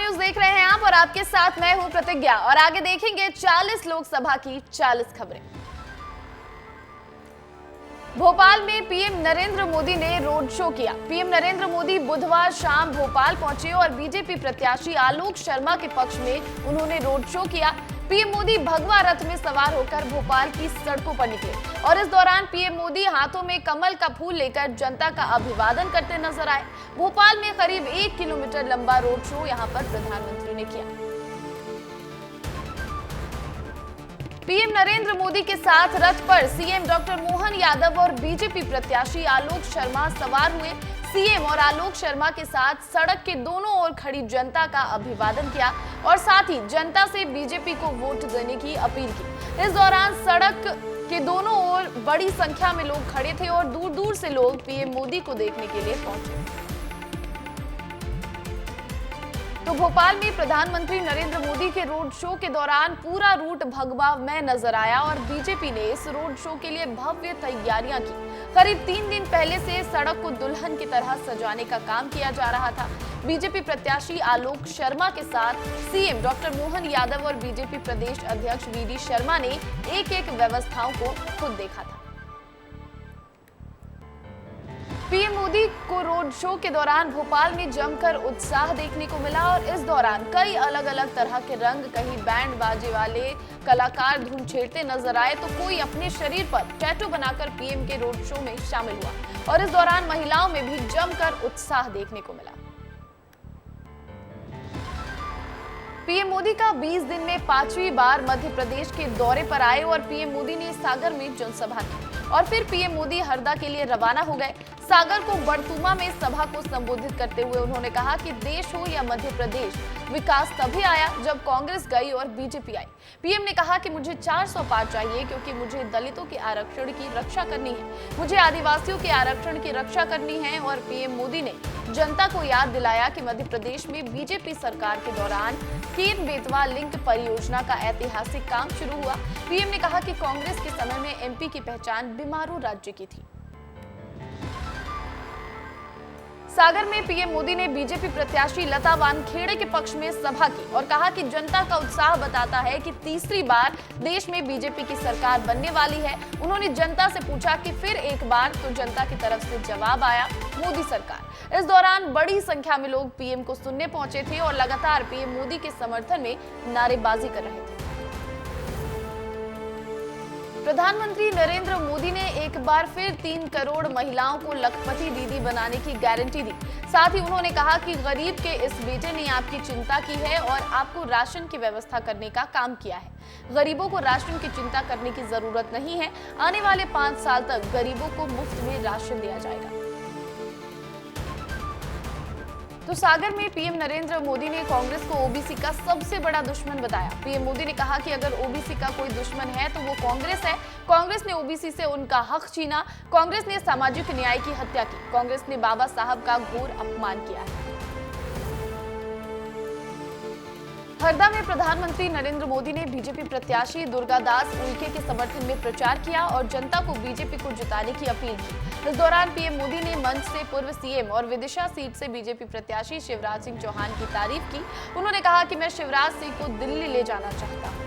News देख रहे हैं आप और आपके साथ मैं हूं प्रतिज्ञा और आगे देखेंगे 40 लोकसभा की 40 खबरें। भोपाल में पीएम नरेंद्र मोदी ने रोड शो किया। पीएम नरेंद्र मोदी बुधवार शाम भोपाल पहुंचे और बीजेपी प्रत्याशी आलोक शर्मा के पक्ष में उन्होंने रोड शो किया। पीएम मोदी भगवा रथ में सवार होकर भोपाल की सड़कों पर निकले और इस दौरान पीएम मोदी हाथों में कमल का फूल लेकर जनता का अभिवादन करते नजर आए। भोपाल में करीब 1 किलोमीटर लंबा रोड शो यहां पर प्रधानमंत्री ने किया। पीएम नरेंद्र मोदी के साथ रथ पर सीएम डॉक्टर मोहन यादव और बीजेपी प्रत्याशी आलोक शर्मा सवार हुए। सीएम और आलोक शर्मा के साथ सड़क के दोनों ओर खड़ी जनता का अभिवादन किया और साथ ही जनता से बीजेपी को वोट देने की अपील की। इस दौरान सड़क के दोनों ओर बड़ी संख्या में लोग खड़े थे और दूर दूर से लोग पीएम मोदी को देखने के लिए पहुंचे। तो भोपाल में प्रधानमंत्री नरेंद्र मोदी के रोड शो के दौरान पूरा रूट भगवा में नजर आया और बीजेपी ने इस रोड शो के लिए भव्य तैयारियां की। करीब 3 दिन पहले से सड़क को दुल्हन की तरह सजाने का काम किया जा रहा था। बीजेपी प्रत्याशी आलोक शर्मा के साथ सीएम डॉक्टर मोहन यादव और बीजेपी प्रदेश अध्यक्ष वीडी शर्मा ने एक-एक व्यवस्थाओं को खुद देखा था। पीएम मोदी को रोड शो के दौरान भोपाल में जमकर उत्साह देखने को मिला और इस दौरान कई अलग अलग तरह के रंग, कहीं बैंड बाजे वाले कलाकार धूम छेड़ते नजर आए तो कोई अपने शरीर पर टैटू बनाकर पीएम के रोड शो में शामिल हुआ और इस दौरान महिलाओं में भी जमकर उत्साह देखने को मिला। पीएम मोदी का 20 दिन में 5वीं बार मध्य प्रदेश के दौरे पर आए और पीएम मोदी ने सागर में जनसभा की और फिर पीएम मोदी हरदा के लिए रवाना हो गए। सागर को बड़तुमा में सभा को संबोधित करते हुए उन्होंने कहा कि देश हो या मध्य प्रदेश, विकास तभी आया जब कांग्रेस गई और बीजेपी आई। पीएम ने कहा कि मुझे 400 पार चाहिए क्योंकि मुझे दलितों के आरक्षण की रक्षा करनी है, मुझे आदिवासियों के आरक्षण की रक्षा करनी है। और पीएम मोदी ने जनता को याद दिलाया कि मध्य प्रदेश में बीजेपी सरकार के दौरान केन बेतवा लिंक परियोजना का ऐतिहासिक काम शुरू हुआ। पीएम ने कहा कि कांग्रेस के समय में एमपी की पहचान बीमारू राज्य की थी। सागर में पीएम मोदी ने बीजेपी प्रत्याशी लता वानखेड़े के पक्ष में सभा की और कहा कि जनता का उत्साह बताता है कि तीसरी बार देश में बीजेपी की सरकार बनने वाली है। उन्होंने जनता से पूछा कि फिर एक बार, तो जनता की तरफ से जवाब आया, मोदी सरकार। इस दौरान बड़ी संख्या में लोग पीएम को सुनने पहुंचे थे और लगातार पीएम मोदी के समर्थन में नारेबाजी कर रहे थे। प्रधानमंत्री नरेंद्र मोदी ने एक बार फिर 3 करोड़ महिलाओं को लखपति दीदी बनाने की गारंटी दी। साथ ही उन्होंने कहा कि गरीब के इस बेटे ने आपकी चिंता की है और आपको राशन की व्यवस्था करने का काम किया है। गरीबों को राशन की चिंता करने की जरूरत नहीं है। आने वाले 5 साल तक गरीबों को मुफ्त में राशन दिया जाएगा। तो सागर में पीएम नरेंद्र मोदी ने कांग्रेस को ओबीसी का सबसे बड़ा दुश्मन बताया। पीएम मोदी ने कहा कि अगर ओबीसी का कोई दुश्मन है तो वो कांग्रेस है। कांग्रेस ने ओबीसी से उनका हक छीना। कांग्रेस ने सामाजिक न्याय की हत्या की। कांग्रेस ने बाबा साहब का घोर अपमान किया है। हरदा में प्रधानमंत्री नरेंद्र मोदी ने बीजेपी प्रत्याशी दुर्गादास उइके के समर्थन में प्रचार किया और जनता को बीजेपी को जिताने की अपील की। इस दौरान पीएम मोदी ने मंच से पूर्व सीएम और विदिशा सीट से बीजेपी प्रत्याशी शिवराज सिंह चौहान की तारीफ की। उन्होंने कहा कि मैं शिवराज सिंह को दिल्ली ले जाना चाहता हूं।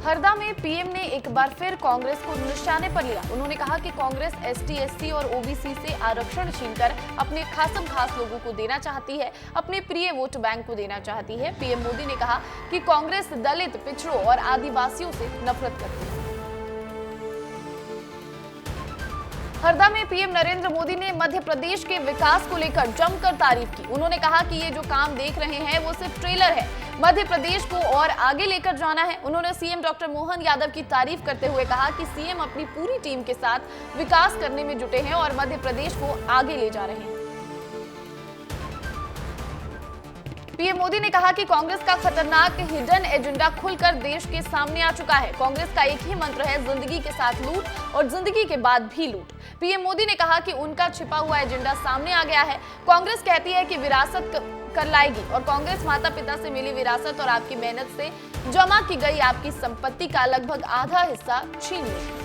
हरदा में पीएम ने एक बार फिर कांग्रेस को निशाने पर लिया। उन्होंने कहा कि कांग्रेस एसटी, एससी और ओबीसी से आरक्षण छीनकर अपने खासम खास लोगों को देना चाहती है, अपने प्रिय वोट बैंक को देना चाहती है। पीएम मोदी ने कहा कि कांग्रेस दलित, पिछड़ों और आदिवासियों से नफरत करती है। हरदा में पीएम नरेंद्र मोदी ने मध्य प्रदेश के विकास को लेकर जमकर तारीफ की। उन्होंने कहा कि ये जो काम देख रहे हैं वो सिर्फ ट्रेलर है, मध्य प्रदेश को और आगे लेकर जाना है। उन्होंने सीएम डॉक्टर मोहन यादव की तारीफ करते हुए कहा कि सीएम अपनी पूरी टीम के साथ विकास करने में जुटे हैं और मध्य प्रदेश को आगे ले जा रहे हैं। पीएम मोदी ने कहा कि कांग्रेस का खतरनाक हिडन एजेंडा खुलकर देश के सामने आ चुका है। कांग्रेस का एक ही मंत्र है, जिंदगी के साथ लूट और जिंदगी के बाद भी लूट। पीएम मोदी ने कहा कि उनका छिपा हुआ एजेंडा सामने आ गया है। कांग्रेस कहती है कि विरासत कर लाएगी और कांग्रेस माता पिता से मिली विरासत और आपकी मेहनत से जमा की गई आपकी संपत्ति का लगभग आधा हिस्सा छीन लेगी।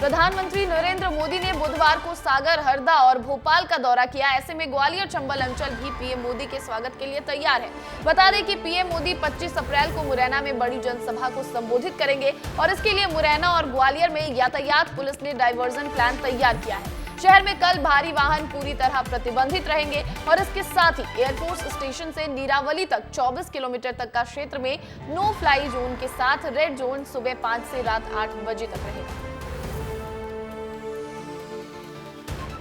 प्रधानमंत्री नरेंद्र मोदी ने बुधवार को सागर, हरदा और भोपाल का दौरा किया। ऐसे में ग्वालियर चंबल अंचल भी पीएम मोदी के स्वागत के लिए तैयार है। बता दें कि पीएम मोदी 25 अप्रैल को मुरैना में बड़ी जनसभा को संबोधित करेंगे और इसके लिए मुरैना और ग्वालियर में यातायात पुलिस ने डाइवर्जन प्लान तैयार किया है। शहर में कल भारी वाहन पूरी तरह प्रतिबंधित रहेंगे और इसके साथ ही एयरफोर्स स्टेशन से नीरावली तक 24 किलोमीटर तक का क्षेत्र में नो फ्लाई जोन के साथ रेड जोन सुबह 5 से रात 8 बजे तक रहेगा।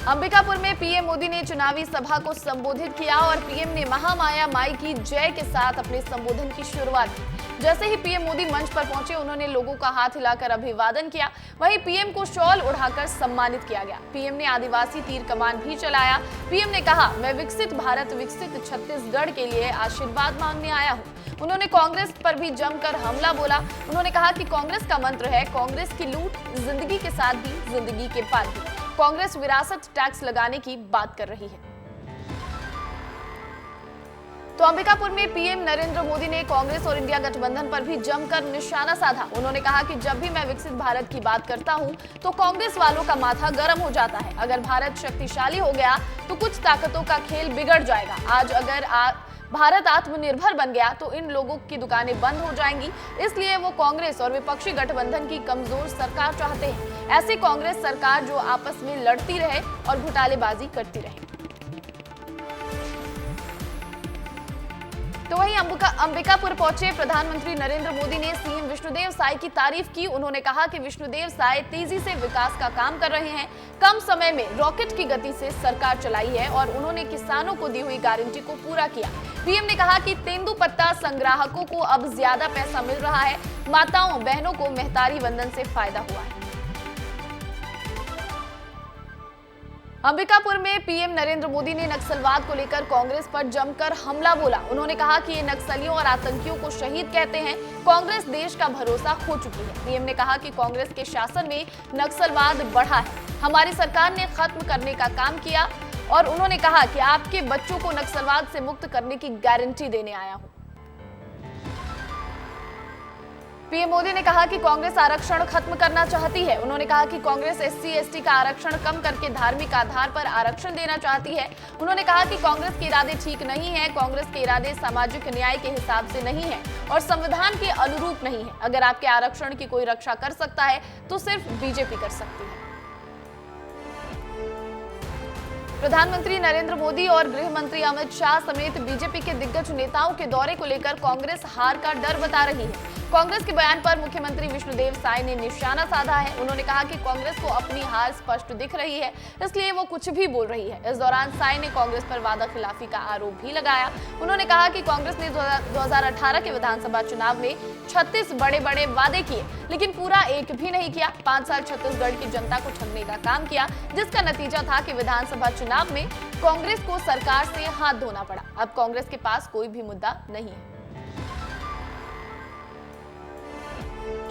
अंबिकापुर में पीएम मोदी ने चुनावी सभा को संबोधित किया और पीएम ने महामाया माई की जय के साथ अपने संबोधन की शुरुआत की। जैसे ही पीएम मोदी मंच पर पहुंचे, उन्होंने लोगों का हाथ हिलाकर अभिवादन किया। वहीं पीएम को शॉल उड़ाकर सम्मानित किया गया। पीएम ने आदिवासी तीर कमान भी चलाया। पीएम ने कहा, मैं विकसित भारत, विकसित छत्तीसगढ़ के लिए आशीर्वाद मांगने आया हूँ। उन्होंने कांग्रेस पर भी जमकर हमला बोला। उन्होंने कहा कि कांग्रेस का मंत्र है, कांग्रेस की लूट जिंदगी के साथ भी, जिंदगी के पार भी। कांग्रेस विरासत टैक्स लगाने की बात कर रही है। तो अंबिकापुर में पीएम नरेंद्र मोदी ने कांग्रेस और इंडिया गठबंधन पर भी जमकर निशाना साधा। उन्होंने कहा कि जब भी मैं विकसित भारत की बात करता हूं तो कांग्रेस वालों का माथा गर्म हो जाता है। अगर भारत शक्तिशाली हो गया तो कुछ ताकतों का खेल बिगड़ जाएगा। आज अगर भारत आत्मनिर्भर बन गया तो इन लोगों की दुकानें बंद हो जाएंगी। इसलिए वो कांग्रेस और विपक्षी गठबंधन की कमजोर सरकार चाहते हैं। ऐसी कांग्रेस सरकार जो आपस में लड़ती रहे और घोटालेबाजी करती रहे। तो वहीं अंबिकापुर पहुंचे प्रधानमंत्री नरेंद्र मोदी ने सीएम विष्णुदेव साय की तारीफ की। उन्होंने कहा कि विष्णुदेव साय तेजी से विकास का काम कर रहे हैं। कम समय में रॉकेट की गति से सरकार चलाई है और उन्होंने किसानों को दी हुई गारंटी को पूरा किया। पीएम ने कहा कि तेंदुपत्ता संग्राहकों को अब ज्यादा पैसा मिल रहा है। माताओं बहनों को मेहतारी वंदन से फायदा हुआ है। अंबिकापुर में पीएम नरेंद्र मोदी ने नक्सलवाद को लेकर कांग्रेस पर जमकर हमला बोला। उन्होंने कहा कि ये नक्सलियों और आतंकियों को शहीद कहते हैं। कांग्रेस देश का भरोसा खो चुकी है। पीएम ने कहा कि कांग्रेस के शासन में नक्सलवाद बढ़ा है। हमारी सरकार ने खत्म करने का काम किया और उन्होंने कहा कि आपके बच्चों को नक्सलवाद से मुक्त करने की गारंटी देने आया हूं। पीएम मोदी ने कहा कि कांग्रेस आरक्षण खत्म करना चाहती है। उन्होंने कहा कि कांग्रेस SC/ST का आरक्षण कम करके धार्मिक आधार पर आरक्षण देना चाहती है। उन्होंने कहा कि कांग्रेस के इरादे ठीक नहीं है। कांग्रेस के इरादे सामाजिक न्याय के हिसाब से नहीं है और संविधान के अनुरूप नहीं है। अगर आपके आरक्षण की कोई रक्षा कर सकता है तो सिर्फ बीजेपी कर सकती है। प्रधानमंत्री नरेंद्र मोदी और गृह मंत्री अमित शाह समेत बीजेपी के दिग्गज नेताओं के दौरे को लेकर कांग्रेस हार का डर बता रही है। कांग्रेस के बयान पर मुख्यमंत्री विष्णुदेव साय ने निशाना साधा है। उन्होंने कहा कि कांग्रेस को अपनी हार स्पष्ट दिख रही है, इसलिए वो कुछ भी बोल रही है। इस दौरान साय ने कांग्रेस पर वादा खिलाफी का आरोप भी लगाया। उन्होंने कहा कि कांग्रेस ने 2018 के विधानसभा चुनाव में 36 बड़े बड़े वादे किए, लेकिन पूरा एक भी नहीं किया। 5 साल छत्तीसगढ़ की जनता को ठगने का काम किया, जिसका नतीजा था कि विधानसभा चुनाव में कांग्रेस को सरकार से हाथ धोना पड़ा। अब कांग्रेस के पास कोई भी मुद्दा नहीं है।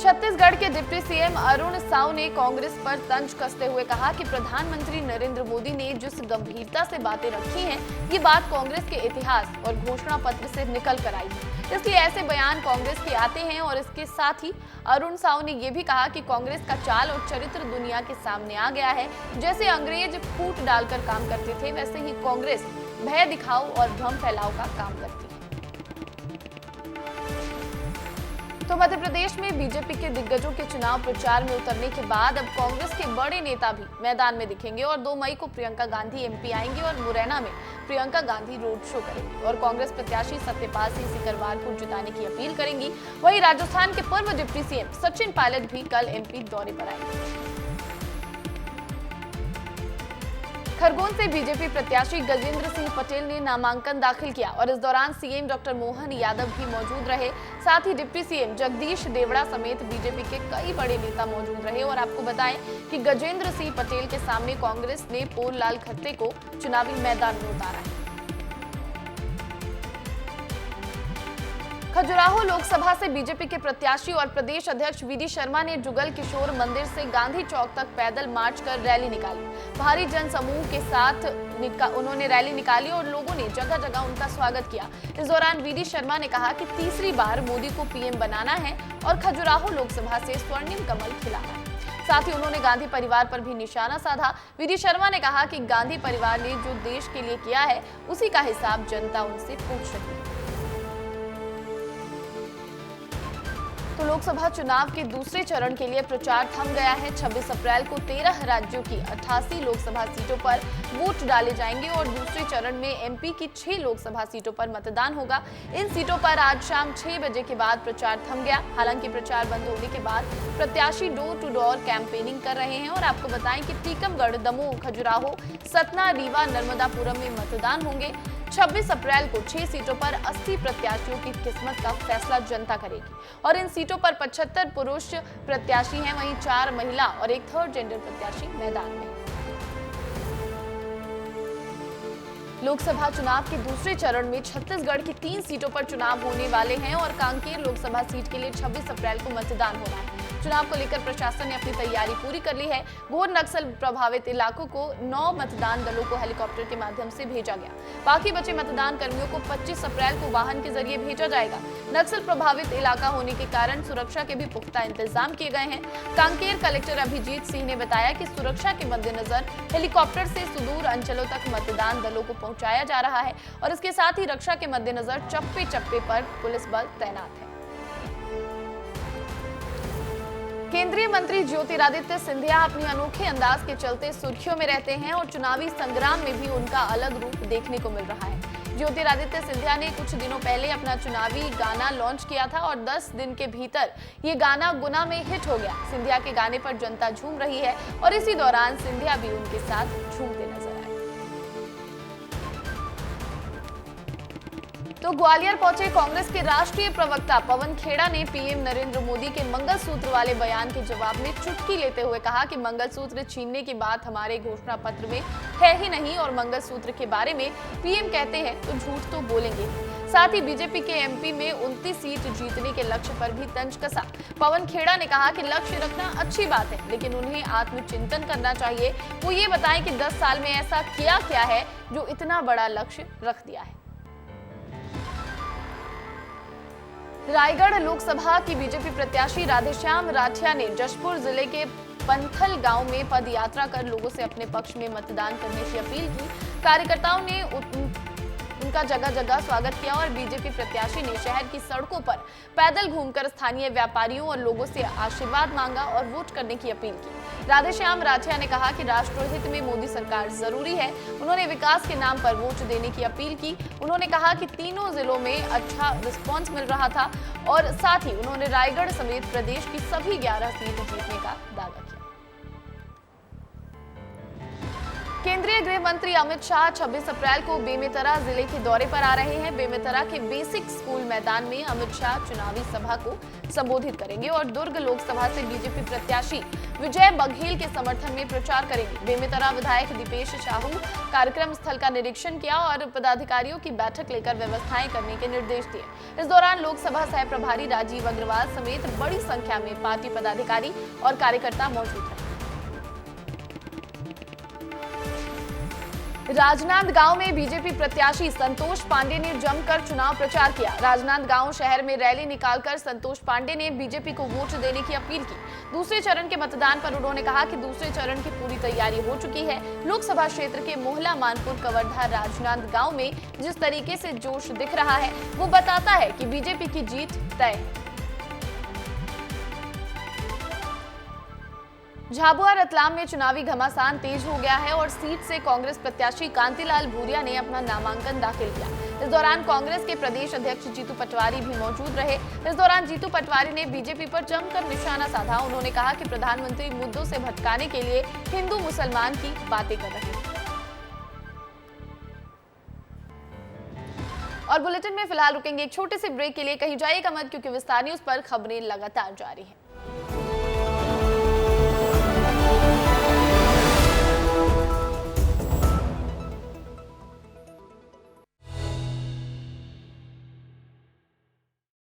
छत्तीसगढ़ के डिप्टी सीएम अरुण साव ने कांग्रेस पर तंज कसते हुए कहा कि प्रधानमंत्री नरेंद्र मोदी ने जिस गंभीरता से बातें रखी हैं, ये बात कांग्रेस के इतिहास और घोषणा पत्र से निकल कर आई है। इसलिए ऐसे बयान कांग्रेस के आते हैं। और इसके साथ ही अरुण साव ने यह भी कहा कि कांग्रेस का चाल और चरित्र दुनिया के सामने आ गया है। जैसे अंग्रेज फूट डालकर काम करते थे, वैसे ही कांग्रेस भय दिखाओ और भ्रम फैलाओ का काम करती है। तो मध्य प्रदेश में बीजेपी के दिग्गजों के चुनाव प्रचार में उतरने के बाद अब कांग्रेस के बड़े नेता भी मैदान में दिखेंगे और 2 मई को प्रियंका गांधी MP आएंगी और मुरैना में प्रियंका गांधी रोड शो करेंगी और कांग्रेस प्रत्याशी सत्यपाल सिंह सिकरवार को जिताने की अपील करेंगी। वहीं राजस्थान के पूर्व डिप्टी सीएम सचिन पायलट भी कल MP दौरे पर आएंगे। खरगोन से बीजेपी प्रत्याशी गजेंद्र सिंह पटेल ने नामांकन दाखिल किया और इस दौरान सीएम डॉक्टर मोहन यादव भी मौजूद रहे। साथ ही डिप्टी सीएम जगदीश देवड़ा समेत बीजेपी के कई बड़े नेता मौजूद रहे। और आपको बताएं कि गजेंद्र सिंह पटेल के सामने कांग्रेस ने पोल लाल खट्टे को चुनावी मैदान में उतारा है। खजुराहो लोकसभा से बीजेपी के प्रत्याशी और प्रदेश अध्यक्ष VD शर्मा ने जुगल किशोर मंदिर से गांधी चौक तक पैदल मार्च कर रैली निकाली। भारी जनसमूह के साथ उन्होंने रैली निकाली और लोगों ने जगह जगह उनका स्वागत किया। इस दौरान VD शर्मा ने कहा कि तीसरी बार मोदी को PM बनाना है और खजुराहो लोकसभा से स्वर्णिम कमल खिलाना है। साथ ही उन्होंने गांधी परिवार पर भी निशाना साधा। वीडी शर्मा ने कहा कि गांधी परिवार ने जो देश के लिए किया है उसी का हिसाब जनता उनसे पूछ रही है। तो लोकसभा चुनाव के दूसरे चरण के लिए प्रचार थम गया है। 26 अप्रैल को 13 राज्यों की 88 लोकसभा सीटों पर वोट डाले जाएंगे और दूसरे चरण में एमपी की 6 लोकसभा सीटों पर मतदान होगा। इन सीटों पर आज शाम 6 बजे के बाद प्रचार थम गया। हालांकि प्रचार बंद होने के बाद प्रत्याशी डोर टू डोर कैंपेनिंग कर रहे हैं और आपको बताएं कि टीकमगढ़, दमोह, खजुराहो, सतना, रीवा, नर्मदापुरम में मतदान होंगे। 26 अप्रैल को 6 सीटों पर 80 प्रत्याशियों की किस्मत का फैसला जनता करेगी और इन सीटों पर 75 पुरुष प्रत्याशी हैं, वहीं 4 महिला और एक थर्ड जेंडर प्रत्याशी मैदान में। लोकसभा चुनाव के दूसरे चरण में छत्तीसगढ़ की 3 सीटों पर चुनाव होने वाले हैं और कांकेर लोकसभा सीट के लिए 26 अप्रैल को मतदान होना है। चुनाव को लेकर प्रशासन ने अपनी तैयारी पूरी कर ली है। घोर नक्सल प्रभावित इलाकों को 9 मतदान दलों को हेलीकॉप्टर के माध्यम से भेजा गया। बाकी बचे मतदान कर्मियों को 25 अप्रैल को वाहन के जरिए भेजा जाएगा। नक्सल प्रभावित इलाका होने के कारण सुरक्षा के भी पुख्ता इंतजाम किए गए हैं। कांकेर कलेक्टर अभिजीत सिंह ने बताया कि सुरक्षा के मद्देनजर हेलीकॉप्टर से सुदूर अंचलों तक मतदान दलों को पहुंचाया जा रहा है और इसके साथ ही रक्षा के मद्देनजर चप्पे चप्पे पर पुलिस बल तैनात है। केंद्रीय मंत्री ज्योतिरादित्य सिंधिया अपनी अनोखे अंदाज के चलते सुर्खियों में रहते हैं और चुनावी संग्राम में भी उनका अलग रूप देखने को मिल रहा है। ज्योतिरादित्य सिंधिया ने कुछ दिनों पहले अपना चुनावी गाना लॉन्च किया था और 10 दिन के भीतर ये गाना गुना में हिट हो गया। सिंधिया के गाने पर जनता झूम रही है और इसी दौरान सिंधिया भी उनके साथ झूमते नजर आए। तो ग्वालियर पहुंचे कांग्रेस के राष्ट्रीय प्रवक्ता पवन खेड़ा ने पीएम नरेंद्र मोदी के मंगलसूत्र वाले बयान के जवाब में चुटकी लेते हुए कहा कि मंगलसूत्र छीनने की बात हमारे घोषणा पत्र में है ही नहीं और मंगलसूत्र के बारे में पीएम कहते हैं तो झूठ तो बोलेंगे। साथ ही बीजेपी के एमपी में 29 सीट जीतने के लक्ष्य पर भी तंज कसा। पवन खेड़ा ने कहा कि लक्ष्य रखना अच्छी बात है, लेकिन उन्हें आत्मचिंतन करना चाहिए। वो ये बताएं कि 10 साल में ऐसा क्या है जो इतना बड़ा लक्ष्य रख दिया है। रायगढ़ लोकसभा की बीजेपी प्रत्याशी राधेश्याम राठिया ने जशपुर जिले के पंथल गांव में पद यात्रा कर लोगों से अपने पक्ष में मतदान करने की अपील की। कार्यकर्ताओं ने उनका जगह जगह स्वागत किया और बीजेपी प्रत्याशी ने शहर की सड़कों पर पैदल घूमकर स्थानीय व्यापारियों और लोगों से आशीर्वाद मांगा और वोट करने की अपील की। राधेश्याम राठिया ने कहा कि राष्ट्रहित में मोदी सरकार जरूरी है। उन्होंने विकास के नाम पर वोट देने की अपील की। उन्होंने कहा कि तीनों जिलों में अच्छा रिस्पांस मिल रहा था और साथ ही उन्होंने रायगढ़ समेत प्रदेश की सभी 11 सीट जीतने का दावा किया। केंद्रीय गृह मंत्री अमित शाह 26 अप्रैल को बेमेतरा जिले के दौरे पर आ रहे हैं। बेमेतरा के बेसिक स्कूल मैदान में अमित शाह चुनावी सभा को संबोधित करेंगे और दुर्ग लोकसभा से बीजेपी प्रत्याशी विजय बघेल के समर्थन में प्रचार करेंगे। बेमेतरा विधायक दीपेश साहू कार्यक्रम स्थल का निरीक्षण किया और पदाधिकारियों की बैठक लेकर व्यवस्थाएं करने के निर्देश दिए। इस दौरान लोकसभा सह प्रभारी राजीव अग्रवाल समेत बड़ी संख्या में पार्टी पदाधिकारी और कार्यकर्ता मौजूद हैं। राजनांदगांव में बीजेपी प्रत्याशी संतोष पांडे ने जमकर चुनाव प्रचार किया। राजनांदगांव शहर में रैली निकालकर संतोष पांडे ने बीजेपी को वोट देने की अपील की। दूसरे चरण के मतदान पर उन्होंने कहा कि दूसरे चरण की पूरी तैयारी हो चुकी है। लोकसभा क्षेत्र के मोहला, मानपुर, कवर्धा, राजनांदगांव में जिस तरीके से जोश दिख रहा है वो बताता है कि बीजेपी की जीत तय है। झाबुआ रतलाम में चुनावी घमासान तेज हो गया है और सीट से कांग्रेस प्रत्याशी कांतिलाल भूरिया ने अपना नामांकन दाखिल किया। इस दौरान कांग्रेस के प्रदेश अध्यक्ष जीतू पटवारी भी मौजूद रहे। इस दौरान जीतू पटवारी ने बीजेपी पर जमकर निशाना साधा। उन्होंने कहा कि प्रधानमंत्री मुद्दों से भटकाने के लिए हिंदू मुसलमान की बातें कर रहे हैं। और बुलेटिन में फिलहाल रुकेंगे एक छोटे से ब्रेक के लिए। कहीं जाइएगा मत, क्योंकि विस्तार न्यूज पर खबरें लगातार जारी हैं।